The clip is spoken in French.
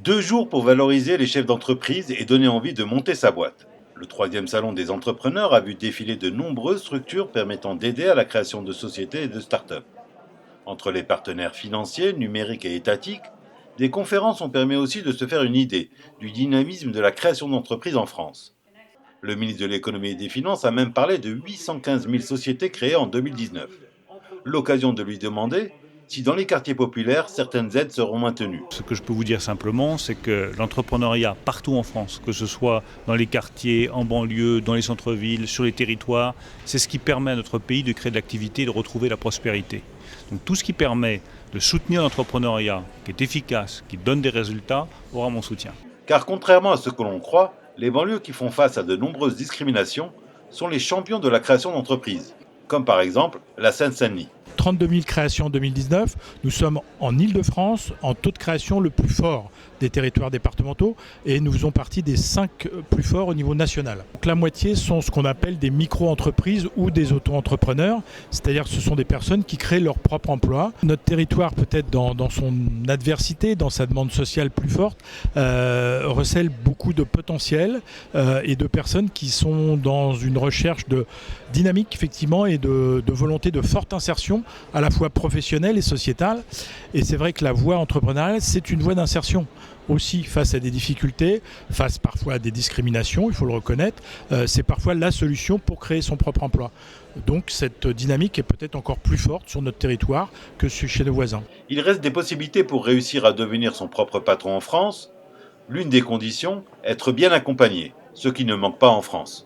2 jours pour valoriser les chefs d'entreprise et donner envie de monter sa boîte. Le 3e salon des entrepreneurs a vu défiler de nombreuses structures permettant d'aider à la création de sociétés et de start-up. Entre les partenaires financiers, numériques et étatiques, des conférences ont permis aussi de se faire une idée du dynamisme de la création d'entreprises en France. Le ministre de l'économie et des finances a même parlé de 815 000 sociétés créées en 2019. L'occasion de lui demander si dans les quartiers populaires, certaines aides seront maintenues. Ce que je peux vous dire simplement, c'est que l'entrepreneuriat partout en France, que ce soit dans les quartiers, en banlieue, dans les centres-villes, sur les territoires, c'est ce qui permet à notre pays de créer de l'activité et de retrouver la prospérité. Donc tout ce qui permet de soutenir l'entrepreneuriat, qui est efficace, qui donne des résultats, aura mon soutien. Car contrairement à ce que l'on croit, les banlieues qui font face à de nombreuses discriminations sont les champions de la création d'entreprises, comme par exemple la Seine-Saint-Denis. 32 000 créations en 2019. Nous sommes en Île-de-France en taux de création le plus fort des territoires départementaux et nous faisons partie des 5 plus forts au niveau national. Donc la moitié sont ce qu'on appelle des micro-entreprises ou des auto-entrepreneurs, c'est-à-dire que ce sont des personnes qui créent leur propre emploi. Notre territoire, peut-être dans son adversité, dans sa demande sociale plus forte, recèle beaucoup de potentiel et de personnes qui sont dans une recherche de dynamique effectivement et de volonté de forte insertion à la fois professionnelle et sociétale. Et c'est vrai que la voie entrepreneuriale, c'est une voie d'insertion aussi face à des difficultés, face parfois à des discriminations, il faut le reconnaître. C'est parfois la solution pour créer son propre emploi. Donc cette dynamique est peut-être encore plus forte sur notre territoire que chez nos voisins. Il reste des possibilités pour réussir à devenir son propre patron en France. L'une des conditions, être bien accompagné, ce qui ne manque pas en France.